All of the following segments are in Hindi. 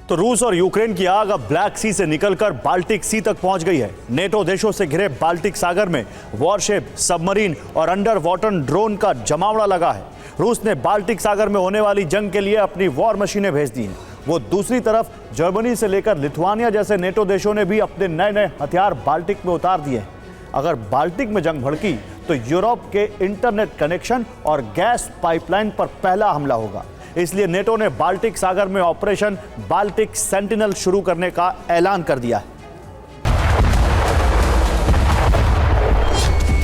तो रूस और यूक्रेन की आग अब ब्लैक सी से निकलकर बाल्टिक सी तक पहुंच गई है। नेटो देशों से घिरे बाल्टिक सागर में वॉरशिप, सबमरीन और अंडर वाटर ड्रोन का जमावड़ा लगा है। रूस ने बाल्टिक सागर में होने वाली जंग के लिए अपनी वॉर मशीनें भेज दी हैं। वो दूसरी तरफ जर्मनी से लेकर लिथुआनिया जैसे नेटो देशों ने भी अपने नए नए हथियार बाल्टिक में उतार दिए हैं। अगर बाल्टिक में जंग भड़की तो यूरोप के इंटरनेट कनेक्शन और गैस पाइपलाइन पर पहला हमला होगा। इसलिए नेटो ने बाल्टिक सागर में ऑपरेशन बाल्टिक सेंटिनल शुरू करने का ऐलान कर दिया है।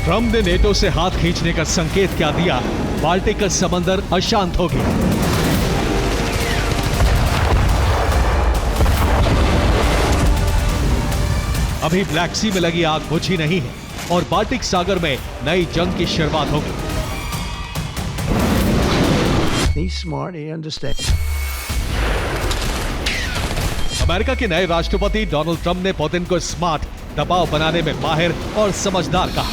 ट्रंप ने नेटो से हाथ खींचने का संकेत क्या दिया? बाल्टिक का समंदर अशांत हो गया। अभी ब्लैक सी में लगी आग बुझी नहीं है और बाल्टिक सागर में नई जंग की शुरुआत होगी। अमेरिका के नए राष्ट्रपति डोनाल्ड ट्रंप ने पुतिन को स्मार्ट, दबाव बनाने में माहिर और समझदार कहा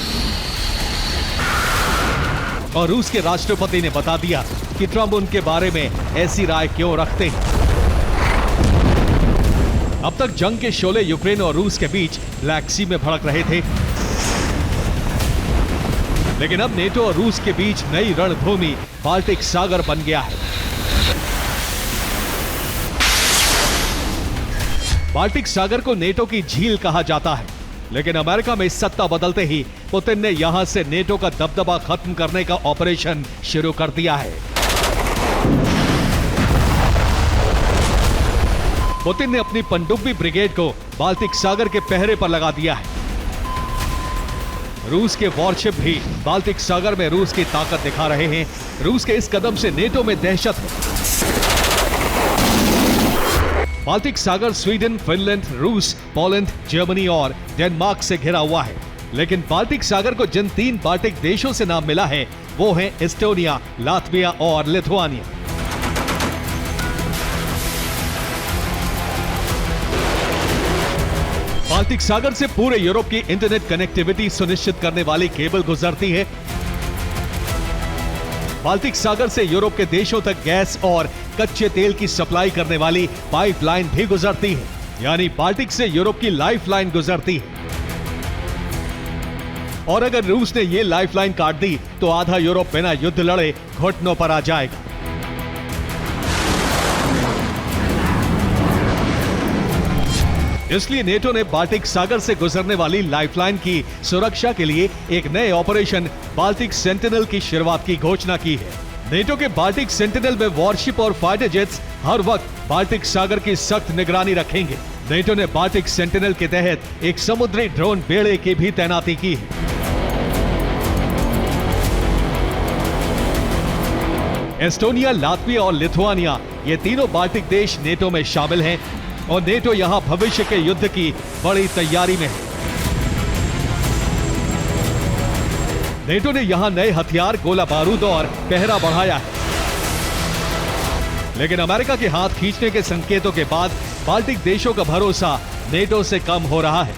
और रूस के राष्ट्रपति ने बता दिया कि ट्रंप उनके बारे में ऐसी राय क्यों रखते हैं। अब तक जंग के शोले यूक्रेन और रूस के बीच ब्लैक सी में भड़क रहे थे, लेकिन अब नेटो और रूस के बीच नई रणभूमि बाल्टिक सागर बन गया है। बाल्टिक सागर को नेटो की झील कहा जाता है, लेकिन अमेरिका में सत्ता बदलते ही पुतिन ने यहां से नेटो का दबदबा खत्म करने का ऑपरेशन शुरू कर दिया है। पुतिन ने अपनी पनडुब्बी ब्रिगेड को बाल्टिक सागर के पहरे पर लगा दिया है। रूस के वॉरशिप भी बाल्टिक सागर में रूस की ताकत दिखा रहे हैं। रूस के इस कदम से नेटो में दहशत है। बाल्टिक सागर स्वीडन, फिनलैंड, रूस, पोलैंड, जर्मनी और डेनमार्क से घिरा हुआ है, लेकिन बाल्टिक सागर को जिन 3 बाल्टिक देशों से नाम मिला है वो हैं एस्टोनिया, लात्विया और लिथुआनिया। बाल्टिक सागर से पूरे यूरोप की इंटरनेट कनेक्टिविटी सुनिश्चित करने वाली केबल गुजरती है। बाल्टिक सागर से यूरोप के देशों तक गैस और कच्चे तेल की सप्लाई करने वाली पाइपलाइन भी गुजरती है, यानी बाल्टिक से यूरोप की लाइफलाइन गुजरती है। और अगर रूस ने यह लाइफलाइन काट दी तो आधा यूरोप बिना युद्ध लड़े घुटनों पर आ जाएगा। इसलिए नेटो ने बाल्टिक सागर से गुजरने वाली लाइफलाइन की सुरक्षा के लिए एक नए ऑपरेशन बाल्टिक सेंटिनल की शुरुआत की घोषणा की है। नेटो के बाल्टिक सेंटिनल में वॉरशिप और फाइटर जेट्स हर वक्त बाल्टिक सागर की सख्त निगरानी रखेंगे। नेटो ने बाल्टिक सेंटिनल के तहत एक समुद्री ड्रोन बेड़े की भी तैनाती की है। एस्टोनिया, लात्विया और लिथुआनिया ये तीनों बाल्टिक देश नेटो में शामिल हैं और नेटो यहां भविष्य के युद्ध की बड़ी तैयारी में है। नेटो ने यहां नए हथियार, गोला बारूद और पहरा बढ़ाया है, लेकिन अमेरिका के हाथ खींचने के संकेतों के बाद बाल्टिक देशों का भरोसा नेटो से कम हो रहा है।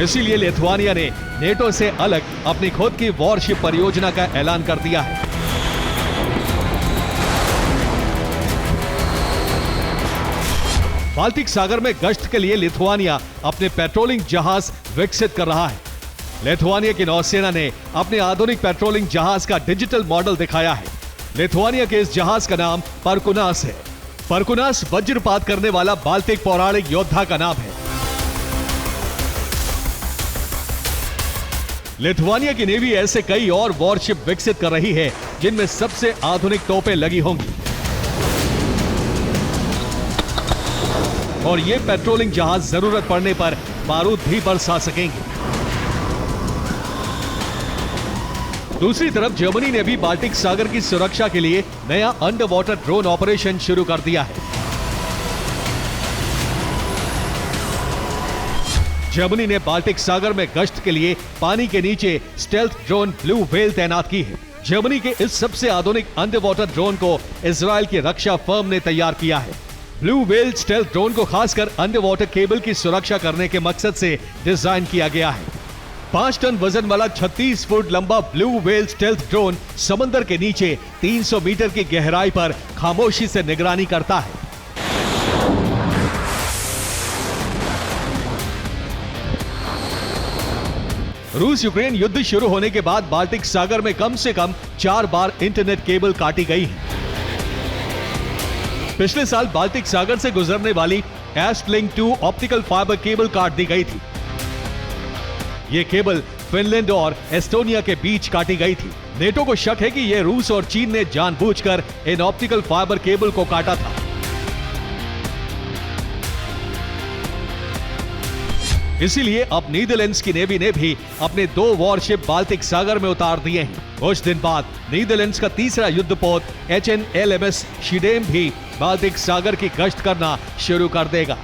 इसीलिए लिथुआनिया ने नेटो से अलग अपनी खुद की वॉरशिप परियोजना का ऐलान कर दिया है। बाल्टिक सागर में गश्त के लिए लिथुआनिया अपने पेट्रोलिंग जहाज विकसित कर रहा है। लिथुआनिया की नौसेना ने अपने आधुनिक पेट्रोलिंग जहाज का डिजिटल मॉडल दिखाया है। लिथुआनिया के इस जहाज का नाम परकुनास है। परकुनास वज्रपात करने वाला बाल्टिक पौराणिक योद्धा का नाम है। लिथुआनिया की नेवी ऐसे कई और वॉरशिप विकसित कर रही है जिनमें सबसे आधुनिक तोपें लगी होंगी और ये पेट्रोलिंग जहाज जरूरत पड़ने पर बारूद भी बरसा सकेंगे। दूसरी तरफ जर्मनी ने भी बाल्टिक सागर की सुरक्षा के लिए नया अंडर वाटर ड्रोन ऑपरेशन शुरू कर दिया है। जर्मनी ने बाल्टिक सागर में गश्त के लिए पानी के नीचे स्टेल्थ ड्रोन ब्लू व्हेल तैनात की है। जर्मनी के इस सबसे आधुनिक अंडर वाटर ड्रोन को इजराइल की रक्षा फर्म ने तैयार किया है। ब्लू व्हेल स्टेल्थ ड्रोन को खासकर अंडर वाटर केबल की सुरक्षा करने के मकसद से डिजाइन किया गया है। 5 टन वजन वाला 36 फुट लंबा ब्लू व्हेल स्टेल्थ ड्रोन समंदर के नीचे 300 मीटर की गहराई पर खामोशी से निगरानी करता है। रूस यूक्रेन युद्ध शुरू होने के बाद बाल्टिक सागर में कम से कम 4 बार इंटरनेट केबल काटी गई है। पिछले साल बाल्टिक सागर से गुजरने वाली एस्टलिंक 2 ऑप्टिकल फाइबर केबल काट दी गई थी। यह केबल फिनलैंड और एस्टोनिया के बीच काटी गई थी। नेटो को शक है कि यह रूस और चीन ने जानबूझकर इन ऑप्टिकल फाइबर केबल को काटा था। इसीलिए अब नीदरलैंड्स की नेवी ने भी अपने 2 वॉरशिप बाल्टिक सागर में उतार दिए हैं। कुछ दिन बाद नीदरलैंड्स का तीसरा युद्धपोत HNLMS शिडेम भी बाल्टिक सागर की गश्त करना शुरू कर देगा।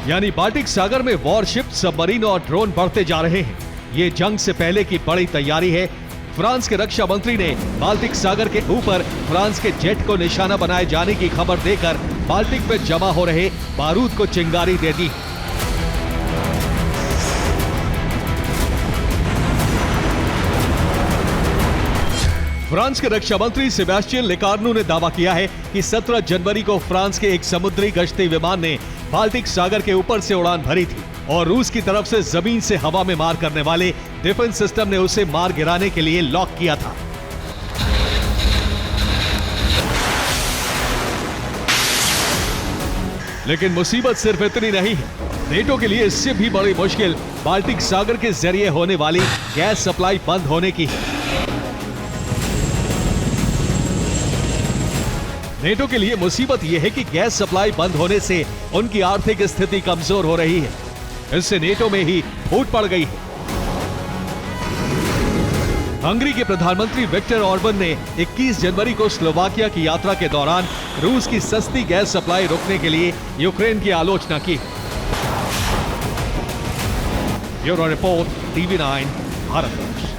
यानी बाल्टिक सागर में वॉरशिप, सबमरीन और ड्रोन बढ़ते जा रहे हैं। ये जंग से पहले की बड़ी तैयारी है। फ्रांस के रक्षा मंत्री ने बाल्टिक सागर के ऊपर फ्रांस के जेट को निशाना बनाए जाने की खबर देकर बाल्टिक में जमा हो रहे बारूद को चिंगारी दे दी। फ्रांस के रक्षा मंत्री सेबेस्टियन लेकार्नू ने दावा किया है कि 17 जनवरी को फ्रांस के एक समुद्री गश्ती विमान ने बाल्टिक सागर के ऊपर से उड़ान भरी थी और रूस की तरफ से जमीन से हवा में मार करने वाले डिफेंस सिस्टम ने उसे मार गिराने के लिए लॉक किया था। लेकिन मुसीबत सिर्फ इतनी नहीं है। नेटो के लिए इससे भी बड़ी मुश्किल बाल्टिक सागर के जरिए होने वाली गैस सप्लाई बंद होने की है। नेटो के लिए मुसीबत यह है कि गैस सप्लाई बंद होने से उनकी आर्थिक स्थिति कमजोर हो रही है। इससे नेटो में ही फूट पड़ गई है। हंगरी के प्रधानमंत्री विक्टर ऑर्बन ने 21 जनवरी को स्लोवाकिया की यात्रा के दौरान रूस की सस्ती गैस सप्लाई रोकने के लिए यूक्रेन की आलोचना की। Bureau report, TV9 Bharatvarsh.